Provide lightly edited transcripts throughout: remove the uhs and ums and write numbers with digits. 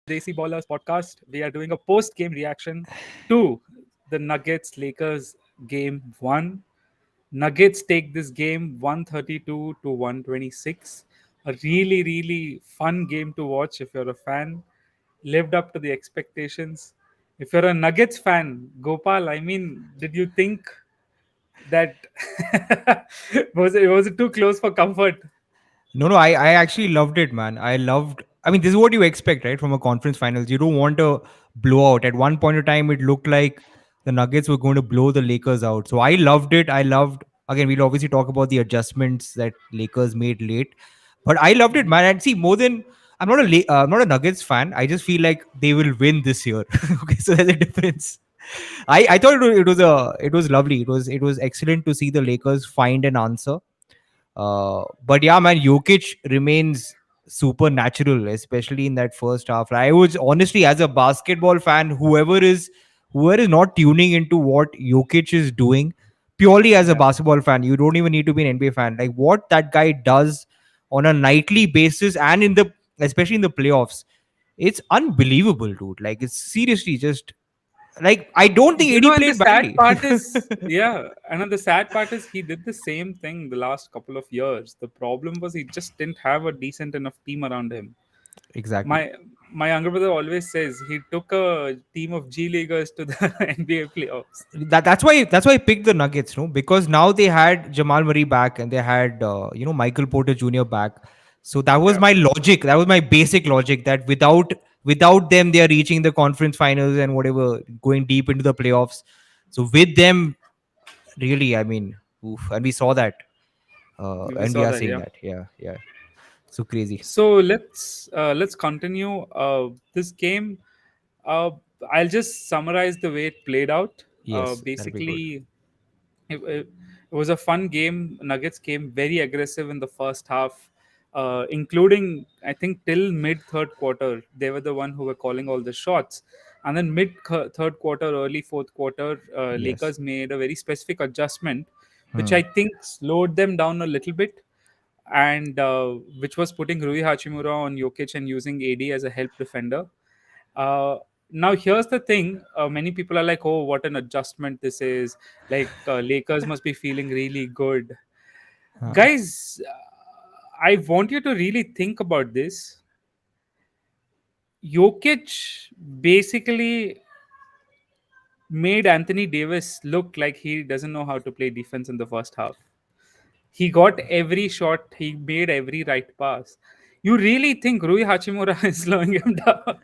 Desi Ballers podcast. We are doing a post game reaction to the Nuggets Lakers game 1. Nuggets take this game 132 to 126. A really, really fun game to watch if you're a fan. Lived up to the expectations. If you're a Nuggets fan, Gopal, I mean, did you think that was it too close for comfort? No, I actually loved it, man. I mean, this is what you expect, right, from a conference finals. You don't want a blowout. At one point of time, it looked like the Nuggets were going to blow the Lakers out. So I loved it. Again, we'll obviously talk about the adjustments that Lakers made late, but I loved it, man. And see, I'm not a Nuggets fan. I just feel like they will win this year. Okay, so there's a difference. I thought it was lovely. It was excellent to see the Lakers find an answer. But yeah, man, Jokic remains supernatural, especially in that first half. I was honestly, as a basketball fan, whoever is not tuning into what Jokic is doing, purely as a Yeah. basketball fan, you don't even need to be an NBA fan. Like what that guy does on a nightly basis, and especially in the playoffs, it's unbelievable, dude. Like it's seriously just like I don't think AD And the played sad badly. part is, yeah, and the sad part is he did the same thing the last couple of years. The problem was he just didn't have a decent enough team around him. Exactly. My younger brother always says he took a team of G Leaguers to the NBA playoffs. That's why I picked the Nuggets, no, because now they had Jamal Murray back and they had Michael Porter Jr. back. So that was Yeah, my logic. That was my basic logic that without them they are reaching the conference finals and whatever, going deep into the playoffs. So with them, really, I mean, oof, and we saw that, we and we saw are that. seeing Yeah. that. Yeah, yeah. So crazy. So let's continue this game. Uh, I'll just summarize the way it played out. Yes, that'll be good. Basically, it was a fun game. Nuggets came very aggressive in the first half, including I think till mid third quarter. They were the one who were calling all the shots, and then mid third quarter, early fourth quarter, Yes. Lakers made a very specific adjustment, which Hmm. I think slowed them down a little bit, and which was putting Rui Hachimura on Jokic and using AD as a help defender. Uh, Now here's the thing: many people are like, "Oh, what an adjustment this is! Like Lakers must be feeling really good." Huh. Guys, I want you to really think about this. Jokic basically made Anthony Davis look like he doesn't know how to play defense in the first half. He got every shot, he made every right pass. You really think Rui Hachimura is slowing him down?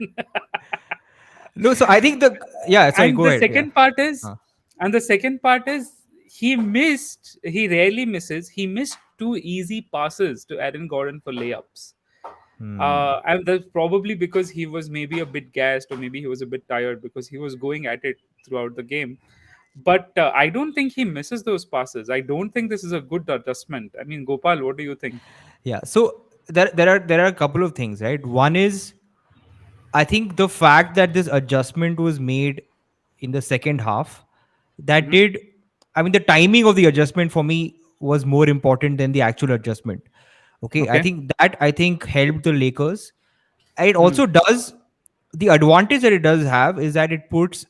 No, so I think the yeah. Sorry, and go the ahead. Yeah. second part is Huh. and the second part is he rarely misses. He missed two easy passes to Aaron Gordon for layups. Hmm. And that's probably because he was maybe a bit gassed, or maybe he was a bit tired because he was going at it throughout the game. But I don't think he misses those passes. I don't think this is a good adjustment. I mean, Gopal, what do you think? Yeah. So there are a couple of things, right? One is I think the fact that this adjustment was made in the second half, that Hmm. did I mean the timing of the adjustment for me was more important than the actual adjustment. Okay. Okay. I think helped the Lakers. It Hmm. also does the advantage that it does have is that it puts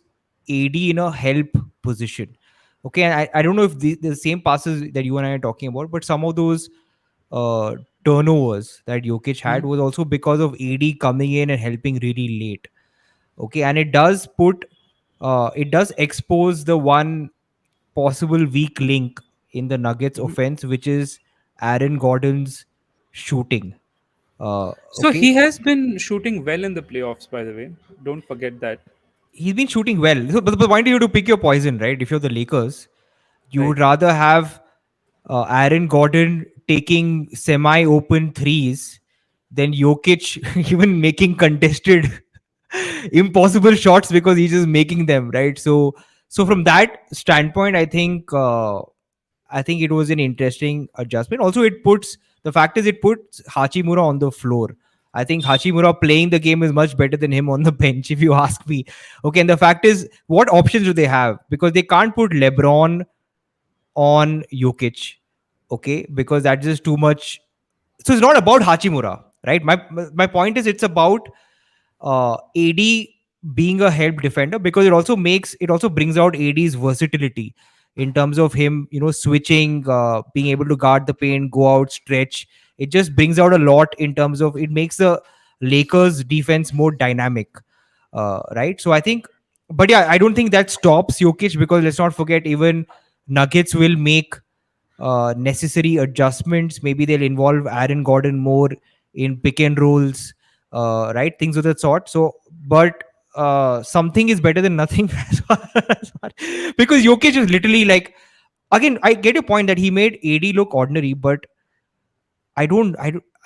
AD in a help position. Okay, and I don't know if the same passes that you and I are talking about, but some of those uh, turnovers that Jokic had Hmm. was also because of AD coming in and helping really late. Okay, and it does expose the one possible weak link in the Nuggets Hmm. offense, which is Aaron Gordon's shooting. So Okay, he has been shooting well in the playoffs, by the way. Don't forget that. he's been shooting well. So, but the point is you have to pick your poison, right? If you're the Lakers, you Right. would rather have Aaron Gordon taking semi-open threes than Jokic even making contested impossible shots because he's just making them, right? So from that standpoint, I think it was an interesting adjustment. Also, the fact is it puts Hachimura on the floor. I think Hachimura playing the game is much better than him on the bench, if you ask me. Okay, and the fact is, what options do they have? Because they can't put LeBron on Jokic, okay, because that's just too much. So it's not about Hachimura, right? My point is it's about AD being a help defender, because it also brings out AD's versatility in terms of him, switching, being able to guard the paint, go out, stretch. It just brings out a lot in terms of it makes the Lakers defense more dynamic, right? So I think, but yeah, I don't think that stops Jokic, because let's not forget, even Nuggets will make necessary adjustments. Maybe they'll involve Aaron Gordon more in pick and rolls, right? Things of that sort. So, but something is better than nothing because Jokic is literally like, again, I get your point that he made AD look ordinary, but I don't.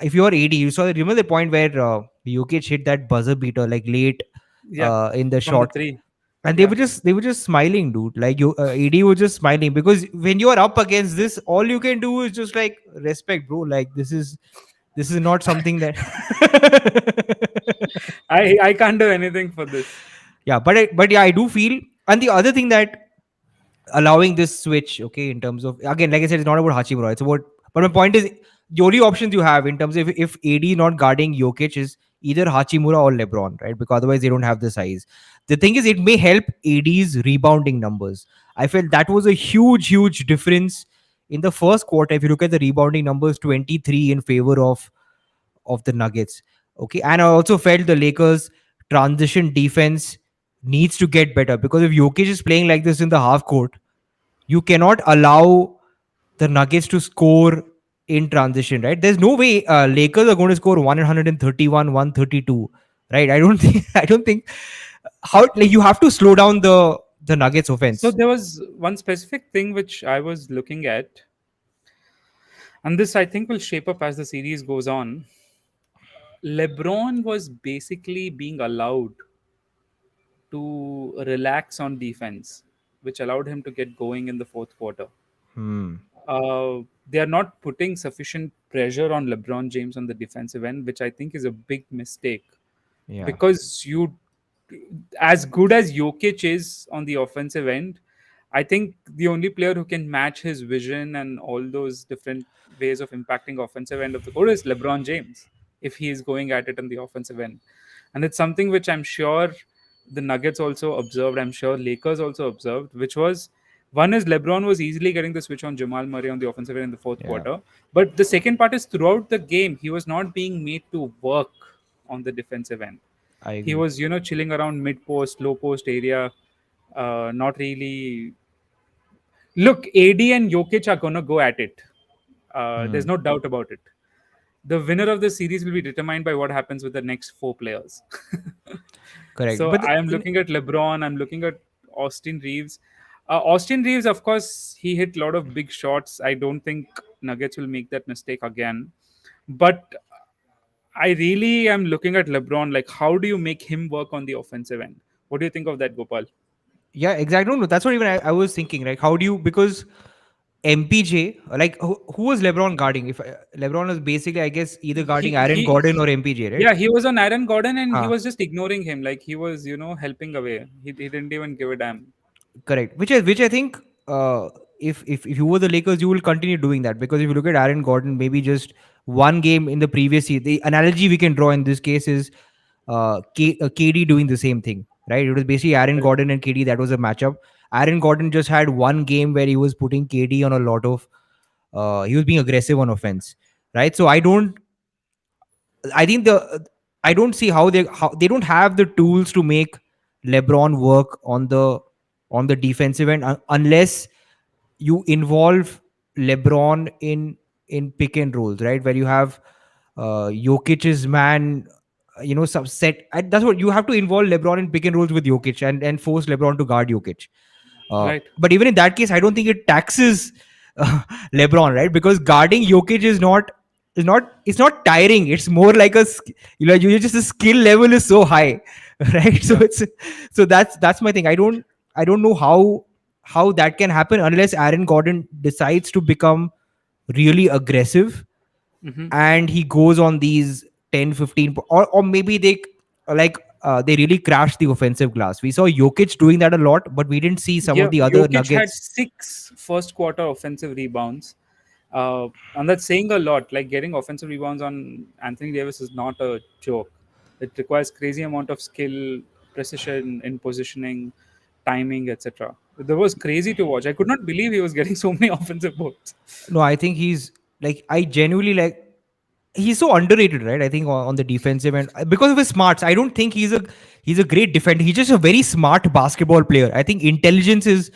If you're AD, you saw. Remember the point where Jokic hit that buzzer beater like late Yeah, in the from the shot, three. and Yeah. they were just smiling, dude. Like you, AD was just smiling, because when you are up against this, all you can do is just like respect, bro. Like this is not something that. I can't do anything for this. Yeah, but yeah, I do feel. And the other thing that allowing this switch, okay, in terms of, again, like I said, it's not about Hachimura, it's about, but my point is, the only options you have in terms of, if AD not guarding Jokic, is either Hachimura or LeBron, right? Because otherwise they don't have the size. The thing is, it may help AD's rebounding numbers. I felt that was a huge difference in the first quarter. If you look at the rebounding numbers, 23 in favor of the Nuggets. Okay. And I also felt the Lakers transition defense needs to get better, because if Jokic is playing like this in the half court, you cannot allow the Nuggets to score in transition, right? There's no way Lakers are going to score 131, 132, right? I don't think, I don't think how, like, you have to slow down the Nuggets So offense. there was one specific thing which I was looking at, and this I think will shape up as the series goes on. LeBron was basically being allowed to relax on defense, which allowed him to get going in the fourth quarter. Hmm. They are not putting sufficient pressure on LeBron James on the defensive end, which I think is a big mistake, Yeah, because as good as Jokic is on the offensive end, I think the only player who can match his vision and all those different ways of impacting offensive end of the court is LeBron James, if he is going at it on the offensive end. And it's something which I'm sure the Nuggets also observed. I'm sure Lakers also observed, which was, one is LeBron was easily getting the switch on Jamal Murray on the offensive end in the fourth yeah, quarter. But the second part is, throughout the game, he was not being made to work on the defensive end. I He agree. was, chilling around mid post, low post area, not really. Look, AD and Jokic are gonna go at it. There's Hmm. no doubt about it. The winner of the series will be determined by what happens with the next four players. Correct. So But I am looking at LeBron. I'm looking at Austin Reeves. Austin Reeves, of course, he hit a lot of big shots. I don't think Nuggets will make that mistake again. But I really am looking at LeBron. Like, how do you make him work on the offensive end? What do you think of that, Gopal? yeah, exactly. No, that's what even I was thinking. Like, how do you, because MPJ, like, who was LeBron guarding? If LeBron was basically, I guess, either guarding Aaron Gordon or MPJ, right? Yeah, he was on Aaron Gordon and he Ah, was just ignoring him. Like, he was, helping away. He didn't even give a damn. correct. Which I think, if you were the Lakers, you will continue doing that, because if you look at Aaron Gordon, maybe just one game in the previous year, the analogy we can draw in this case is KD doing the same thing, right? It was basically Aaron Correct. Gordon and KD. That was a matchup. Aaron Gordon just had one game where he was putting KD on a lot of. He was being aggressive on offense, right? So I think I don't see how they don't have the tools to make LeBron work on the defensive end, unless you involve LeBron in pick and rolls, right? Where you have Jokic's man, some set. That's what you have to involve LeBron in pick and rolls with Jokic, and force LeBron to guard Jokic. Right. But even in that case, I don't think it taxes uh, LeBron, right? Because guarding Jokic is not it's not tiring. It's more like you just the skill level is so high, right? So Yeah. that's my thing. I don't know how that can happen unless Aaron Gordon decides to become really aggressive, Hmm. and he goes on these 10, 15, or maybe they really crash the offensive glass. We saw Jokic doing that a lot, but we didn't see some Yeah, of the other Jokic had Nuggets. six first quarter offensive rebounds. And that's saying a lot. Like, getting offensive rebounds on Anthony Davis is not a joke. It requires crazy amount of skill, precision in positioning, timing, etc. That was crazy to watch. I could not believe he was getting so many offensive boards. No, I think he's like, I genuinely like, he's so underrated, right? I think on the defensive end, because of his smarts. I don't think he's a great defender. He's just a very smart basketball player. I think intelligence is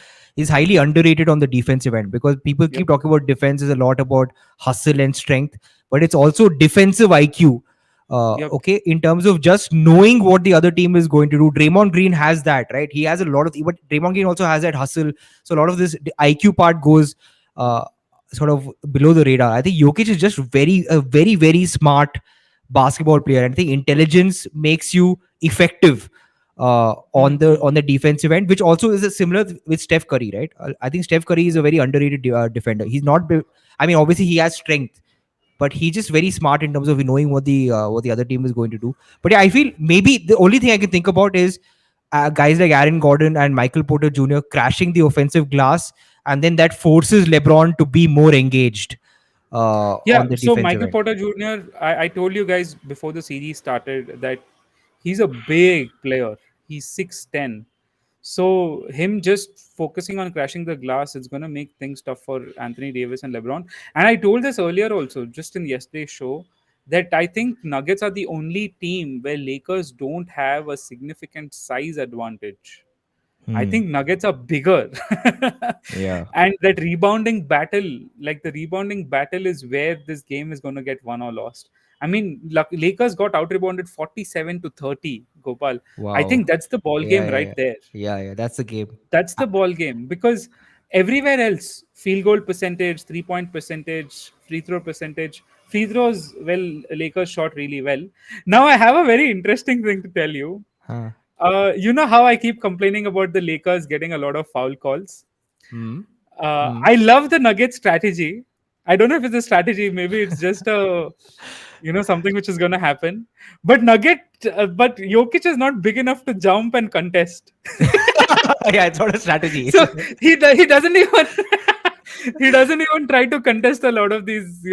highly underrated on the defensive end, because people Yep. keep talking about defense is a lot about hustle and strength, but it's also defensive IQ. Yep. Okay, in terms of just knowing what the other team is going to do, Draymond Green has that, right? He has a lot of, but Draymond Green also has that hustle. So a lot of this IQ part goes uh, sort of below the radar. I think Jokic is just very smart basketball player. And I think intelligence makes you effective Mm-hmm. on the defensive end, which also is a similar with Steph Curry, right? I think Steph Curry is a very underrated defender. He's not. I mean, obviously he has strength, but he's just very smart in terms of knowing what the other team is going to do. But yeah, I feel maybe the only thing I can think about is guys like Aaron Gordon and Michael Porter Jr. crashing the offensive glass, and then that forces LeBron to be more engaged Yeah, on the so defensive Michael end. Porter Jr., I told you guys before the series started that he's a big player. He's 6'10". So him just focusing on crashing the glass is gonna make things tough for Anthony Davis and LeBron. And I told this earlier also, just in yesterday's show, that I think Nuggets are the only team where Lakers don't have a significant size advantage. I Hmm. think Nuggets are bigger. Yeah. And that rebounding battle, like the rebounding battle, is where this game is going to get won or lost. I mean, Lakers got out rebounded 47 to 30, Gopal. I Wow. think that's the ball Yeah, game yeah, right yeah. there. Yeah, yeah. That's the game. That's Uh, the ball game because everywhere else, field goal percentage, 3 point percentage, free throw percentage, free throws, well, Lakers shot really well. Now, I have a very interesting thing to tell you. huh. You know how I keep complaining about the Lakers getting a lot of foul calls? Hmm. Hmm. I love the Nuggets strategy. I don't know if it's a strategy. Maybe it's just a, something which is going to happen. But Jokic is not big enough to jump and contest. Yeah, it's not a strategy. So he doesn't even he doesn't even try to contest a lot of these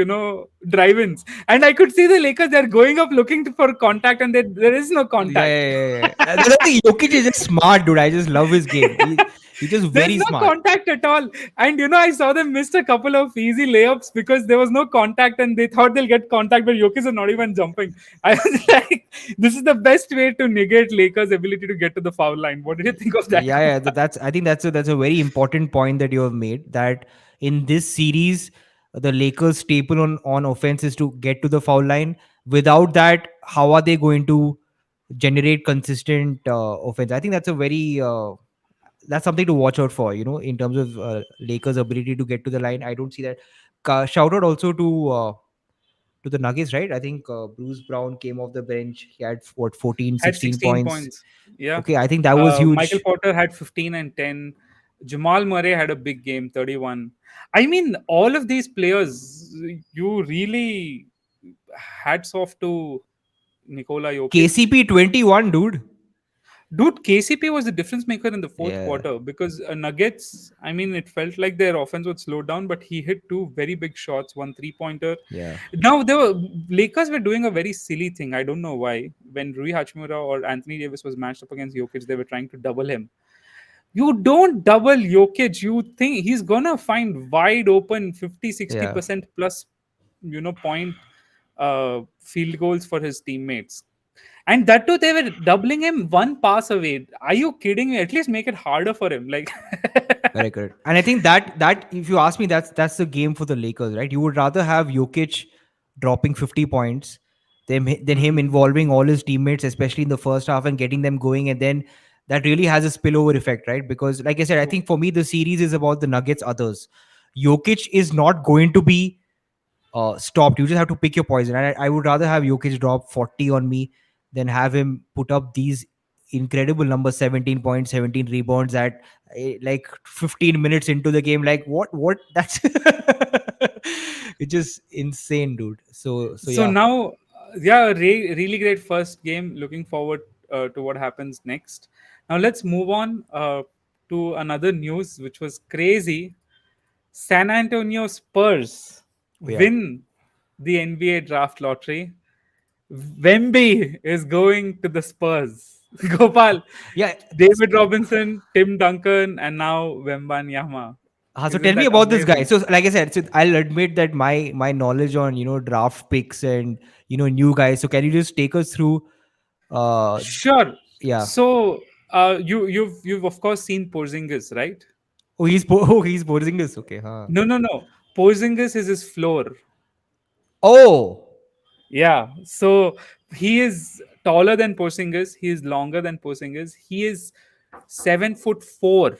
drive-ins. And I could see the Lakers, they're going up looking for contact, and there is no Yeah, contact. yeah, yeah, yeah. That's the thing. Jokic is just smart, dude. I just love his game. He's just There's very no smart. contact at all. And I saw them missed a couple of easy layups because there was no contact and they thought they'll get contact, but Jokic is not even jumping. I was like, this is the best way to negate Lakers' ability to get to the foul line. What did you think of that, Yeah, yeah. Gopal? That's, I think that's a very important point that you have made. That in this series, the Lakers' staple on offense is to get to the foul line. Without that, how are they going to generate consistent offense? I think that's something to watch out for. In terms of Lakers' ability to get to the line, I don't see that. Shout out also to the Nuggets, right? I think Bruce Brown came off the bench. He had what, 14, Had 16 16 points. points. Yeah. Okay, I think that was Michael huge. Porter had 15 and 10. Jamal Murray had a big game, 31. I mean, all of these players, you really hats off to Nikola Jokic. KCP 21, dude. Dude, KCP was the difference maker in the fourth Yeah, quarter because Nuggets, I mean, it felt like their offense would slow down, but he hit two very big shots, one three-pointer. yeah. Now, Lakers were doing a very silly thing. I don't know why. When Rui Hachimura or Anthony Davis was matched up against Jokic, they were trying to double him. You don't double Jokic. You think he's going to find wide open 50, Yeah, 60% plus, point field goals for his teammates. And that too, they were doubling him one pass away. Are you kidding me? At least make it harder for him. Like, very good. And I think that if you ask me, that's the game for the Lakers, right? You would rather have Jokic dropping 50 points than him Mhm. involving all his teammates, especially in the first half, and getting them going. And then that really has a spillover effect, right? Because like I said, I True. think for me the series is about the Nuggets others. Jokic is not going to be stopped. You just have to pick your poison. And I would rather have Jokic drop 40 on me than have him put up these incredible numbers, 17 points, 17 rebounds at like 15 minutes into the game. Like what? That's it's just insane, dude. So So yeah, now, yeah, really great first game. Looking forward to what happens next. Now let's move on to another news, which was crazy. San Antonio Spurs yeah. win the NBA draft lottery. Wemby is going to the Spurs. Gopal, Yeah. David Robinson, Tim Duncan, and now Wembanyama. So Isn't tell me that about this guy. amazing? So like I said, so I'll admit that my knowledge on draft picks and new guys. So can you just take us through? Uh, Sure. yeah. So, you've of course seen Porzingis, right? Oh, oh, he's Porzingis. Okay, huh? No, no, no. Porzingis is his floor. Oh. Yeah. So he is taller than Porzingis. He is longer than Porzingis. He is 7'4",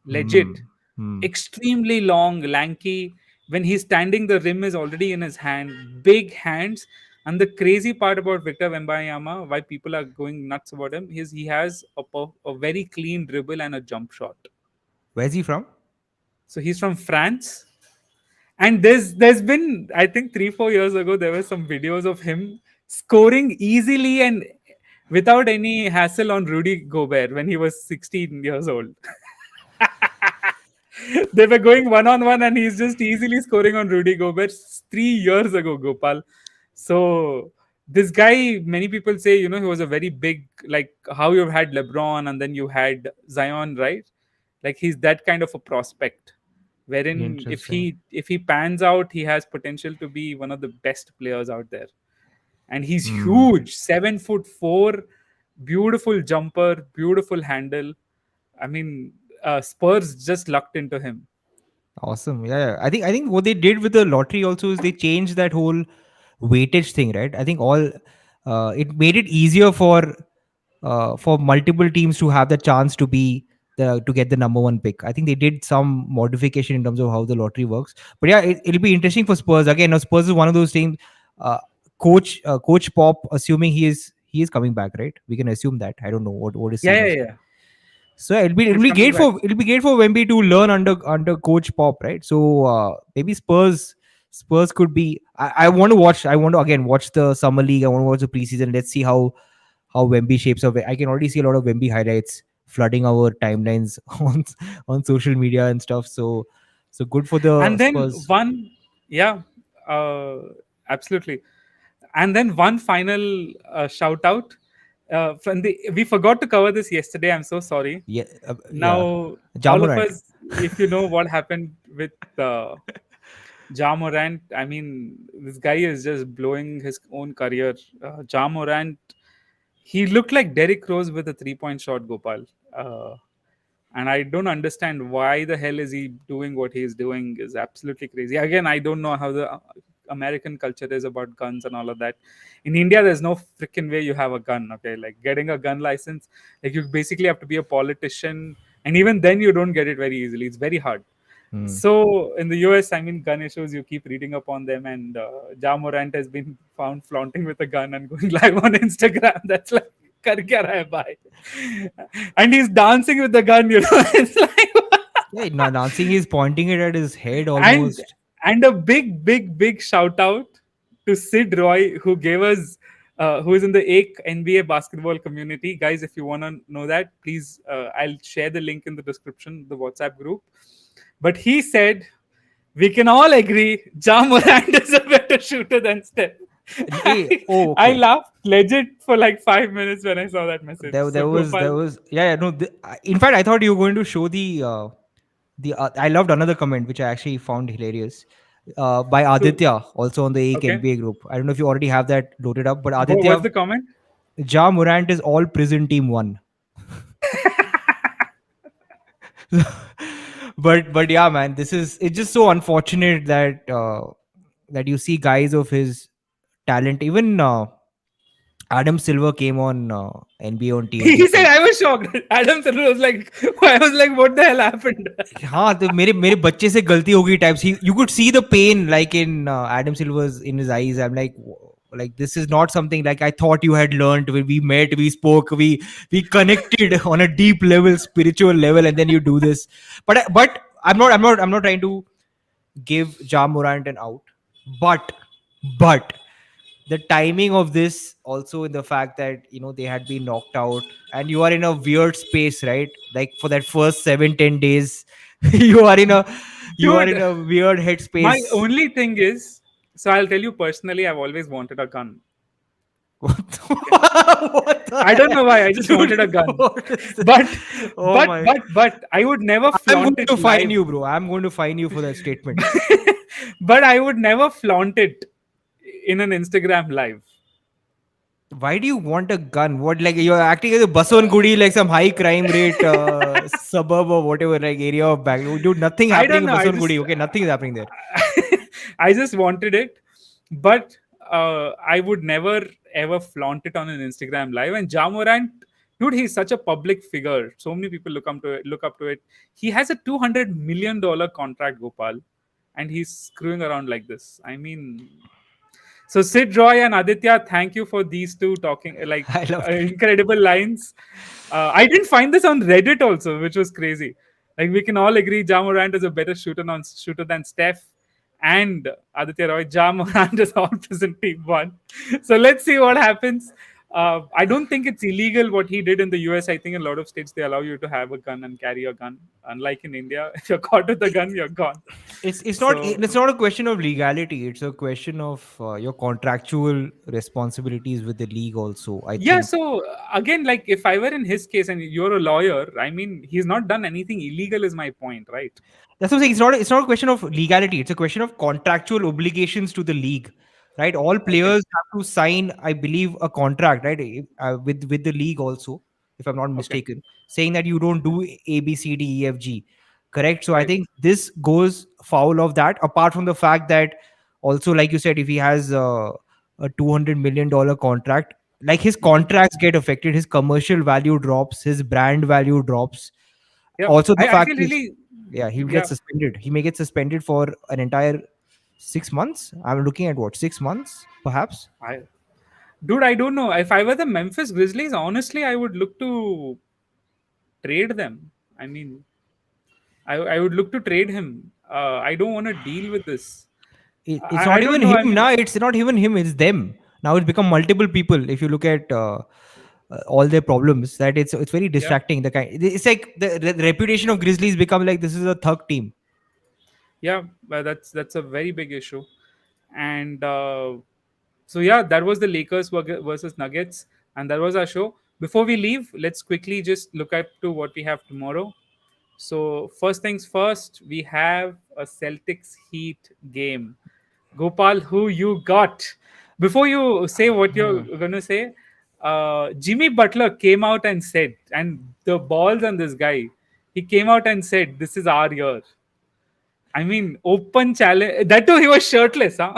Hmm. legit, Hmm. extremely long, lanky. When he's standing, the rim is already in his hand. Big hands. And the crazy part about Victor Wembanyama, why people are going nuts about him, is he has a very clean dribble and a jump shot. Where's he from? So he's from France. And there's been, I think, 3-4 years ago, there were some videos of him scoring easily and without any hassle on Rudy Gobert when he was 16 years old. They were going one on one, and he's just easily scoring on Rudy Gobert 3 years ago, Gopal. So this guy, many people say, he was a very big, like how you've had LeBron and then you had Zion, right? Like he's that kind of a prospect, wherein Interesting. if he pans out, he has potential to be one of the best players out there. And he's Hmm. huge, 7'4", beautiful jumper, beautiful handle. I mean, Spurs just lucked into him. Awesome. Yeah, yeah. I think what they did with the lottery also is they changed that whole weightage thing, right? I think all it made it easier for multiple teams to have the chance to get the number one pick. I think they did some modification in terms of how the lottery works. But yeah, it'll be interesting for Spurs. Again, now Spurs is one of those teams. Uh, Coach Pop, assuming he is coming back, right? We can assume that. I don't know what his Yeah, scene yeah, is. yeah. So it'll be it'll He's be coming great back. for it'll be great for Wemby to learn under Coach Pop, right? So maybe Spurs could be. I want to watch. I want to again watch the summer league. I want to watch the preseason. Let's see how Wemby shapes up. I can already see a lot of Wemby highlights flooding our timelines on social media and stuff. So good for the And then Spurs. yeah, uh, absolutely. And then one final shout out. We forgot to cover this yesterday. I'm so sorry. Yeah. Now, all of Jamorant. us, if you know what happened with Ja Morant, I mean, this guy is just blowing his own career. Ja Morant, he looked like Derrick Rose with a 3-point shot, Gopal. Uh, and I don't understand why the hell is he doing what he's doing. Is absolutely crazy. Again, I don't know how the American culture is about guns and all of that. In India, there's no freaking way you have a gun. Okay, like getting a gun license, like you basically have to be a politician, and even then you don't get it very easily. It's very hard. Hmm. So in the US, I mean, gun issues, you keep reading up on them, and Ja Morant has been found flaunting with a gun and going live on Instagram. That's like, kar kya raha hai, bhai? And he's dancing with the gun, It's like, Yeah, dancing is pointing it at his head and almost. a big, big, big shout out to Sid Roy, who gave us, who is in the AIC NBA basketball community. Guys, if you want to know that, please, I'll share the link in the description, the WhatsApp group. But he said, we can all agree Ja Morant is a better shooter than Steph. Oh, I okay. laughed legit for like 5 minutes when I saw that message. So There Gopal, was yeah, yeah no in fact I thought you were going to show the I loved another comment which I actually found hilarious by so Aditya, also on the AIC okay, NBA group. I don't know if you already have that loaded up, but what's Aditya, the comment? Ja Morant is all prison team one. But yeah, man, this is it's just so unfortunate that you see guys of his talent. Even Adam Silver came on NBA on TNT. He said So I was shocked. Adam Silver was like, I was like, what the hell happened? हाँ तो मेरे मेरे बच्चे से गलती हो गई types he you could see the pain like in Adam Silver's in his eyes. I'm like this is not something like I thought you had learned. We met, we spoke, we connected on a deep level, spiritual level, and then you do this. But I'm not trying to give Ja Morant an out, but but the timing of this also in the fact that they had been knocked out and you are in a weird space, right? Like for that first 7-10 days you are in a you are in Dude, a weird my headspace. only thing is, so I'll tell you personally, I've always wanted a gun. Okay. What the I don't know why. I heck? just Dude, wanted a gun. what is this? But Oh my. I would never I'm going flaunt it to fine live. you, bro. I'm going to fine you for that statement. But I would never flaunt it in an Instagram live. Why do you want a gun? What, like you're acting as a Baswangudi, like some high crime rate suburb or whatever, like area of Bangalore? Dude, nothing I happening don't in know. Baswangudi. Okay, nothing is happening there. I just wanted it, but I would never ever flaunt it on an Instagram live. And Jamorant, dude, he's such a public figure. So many people look up to it. He has a $200 million contract, Gopal, and he's screwing around like this. I mean, so Sid Roy and Aditya, thank you for these two talking I loved it. incredible lines. I didn't find this on Reddit also, which was crazy. Like we can all agree, Ja Morant is a better shooter than Steph and Aditya Roy. Ja Morant is all present team one. So let's see what happens. I don't think it's illegal what he did in the US. I think in a lot of states they allow you to have a gun and carry a gun. Unlike in India, if you're caught with a gun, you're gone. So It's not a question of legality. It's a question of your contractual responsibilities with the league. Also, I yeah, think so again, like if I were in his case and you're a lawyer, I mean, he's not done anything illegal, is my point, right? that's what I'm saying. It's not a question of legality. It's a question of contractual obligations to the league, right? All Okay. players have to sign, I believe, a contract, right, with the league also, if I'm not Okay. mistaken, saying that you don't do A, B, C, D, E, F, G. Correct. So I Right. think this goes foul of that. Apart from the fact that, also, like you said, if he has a $200 million contract, like his Hmm. contracts get affected, his commercial value drops, his brand value drops. Yeah. Also, the I fact feel is, really, yeah, he'll get yeah. suspended. He may get suspended for an entire 6 months. I'm looking at what, 6 months, perhaps. I, dude, I don't know. If I were the Memphis Grizzlies, honestly, I would look to trade them. I mean, I would look to trade him. I don't want to deal with this. It's I not don't even know. him I mean, now. It's not even him. It's them. Now it's become multiple people. If you look at all their problems, that it's very yeah. distracting. The kind, it's like the reputation of Grizzlies become like this is a thug team. Yeah, that's a very big issue. And so yeah, that was the Lakers versus Nuggets, and that was our show. Before we leave, let's quickly just look up to what we have tomorrow. So first things first, we have a Celtics Heat game. Gopal, who you got? Before you say what you're Hmm. gonna say, Jimmy Butler came out and said, and the balls on this guy, he came out and said, "This is our year." I mean, open challenge. That too, he was shirtless, huh?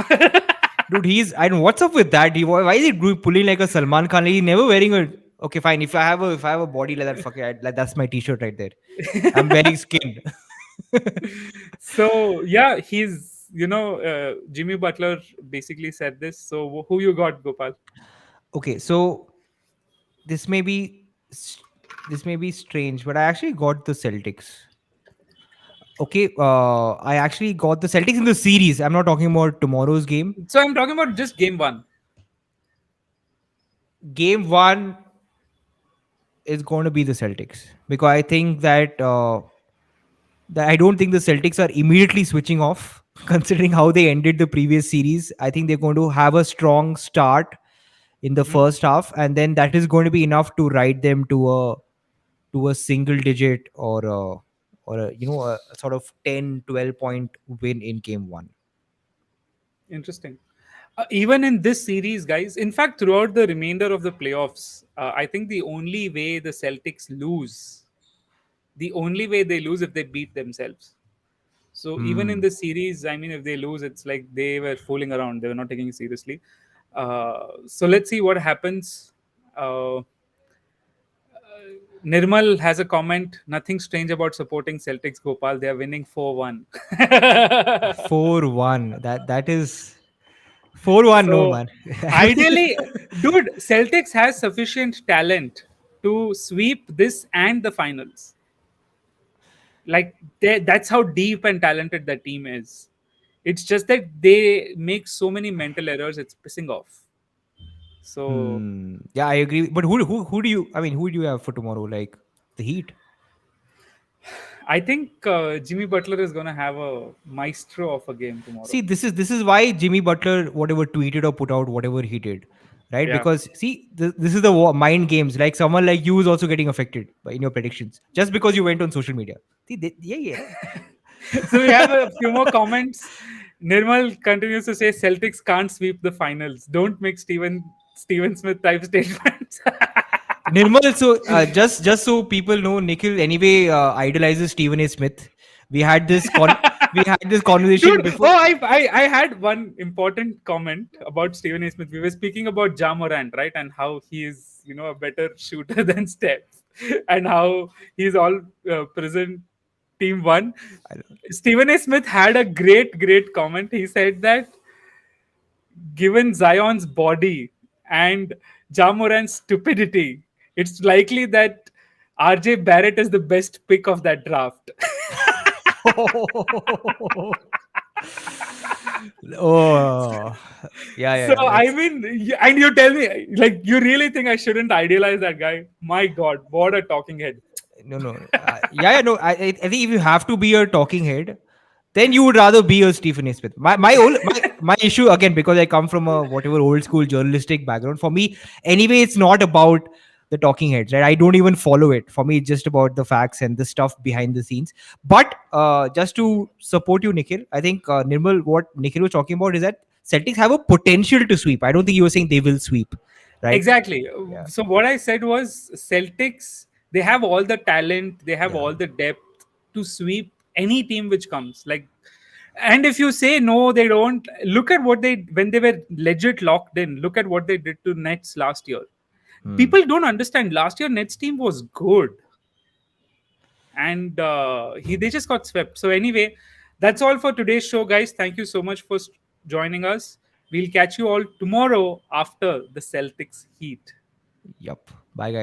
Dude, I don't know what's up with that. Why is he pulling like a Salman Khan? He's never wearing a. Okay, fine. If I have a body like that, fuck it, like that's my t-shirt right there. I'm wearing skin. So yeah, Jimmy Butler basically said this. So who you got, Gopal? Okay, so this may be this may be strange, but I actually got the Celtics. Okay, I actually got the Celtics in the series. I'm not talking about tomorrow's game. So I'm talking about just game one. Game one is going to be the Celtics because I think that I don't think the Celtics are immediately switching off. Considering how they ended the previous series, I think they're going to have a strong start in the Mhm. first half, and then that is going to be enough to ride them to a single digit or a sort of 10-12 point win in game one. Interesting. Even in this series, guys, in fact, throughout the remainder of the playoffs, I think the only way the Celtics lose, the only way they lose if they beat themselves. So even in Hmm. the series, I mean, if they lose, it's like they were fooling around. They were not taking it seriously. So let's see what happens. Uh, Nirmal has a comment. Nothing strange about supporting Celtics, Gopal. They are winning 4-1. 4-1. That is 4-1. No, So man. ideally, dude, Celtics has sufficient talent to sweep this and the finals. Like that's how deep and talented the team is. It's just that they make so many mental errors. It's pissing off. So Yeah, I agree. But who do you? I mean, who do you have for tomorrow? Like the Heat. I think Jimmy Butler is going to have a maestro of a game tomorrow. See, this is why Jimmy Butler, whatever tweeted or put out, whatever he did, right? Yeah. Because see, this is the mind games. Like someone like you is also getting affected in your predictions just because you went on social media. See, yeah, yeah. So we have a few more comments. Nirmal continues to say Celtics can't sweep the finals. Don't make Steven Smith type statements. Nirmal, so just so people know, Nikhil anyway idolizes Stephen A. Smith. We had this we had this conversation Dude, before. oh, I had one important comment about Stephen A. Smith. We were speaking about Ja Morant, right? And how he is, a better shooter than Steph. And how he's all present team one. I don't- Stephen A. Smith had a great comment. He said that given Zion's body and Ja Morant's stupidity, it's likely that RJ Barrett is the best pick of that draft. oh, yeah, yeah, So yeah. I That's mean, and you tell me, like, you really think I shouldn't idealize that guy? My God, what a talking head! no, no. Yeah, yeah, no. I think if you have to be a talking head, then you would rather be a Stephen A. Smith. My issue again, because I come from a whatever old school journalistic background. For me, anyway, it's not about the talking heads, right? I don't even follow it. For me, it's just about the facts and the stuff behind the scenes. But just to support you, Nikhil, I think Nirmal, what Nikhil was talking about is that Celtics have a potential to sweep. I don't think you were saying they will sweep, right? Exactly. Yeah, So what I said was Celtics. They have all the talent. They have yeah. all the depth to sweep any team which comes. Like, and if you say no, they don't. Look at what they when they were legit locked in. Look at what they did to Nets last year. Hmm. People don't understand. Last year Nets team was good, and they just got swept. So anyway, that's all for today's show, guys. Thank you so much for joining us. We'll catch you all tomorrow after the Celtics Heat. Yup. Bye, guys.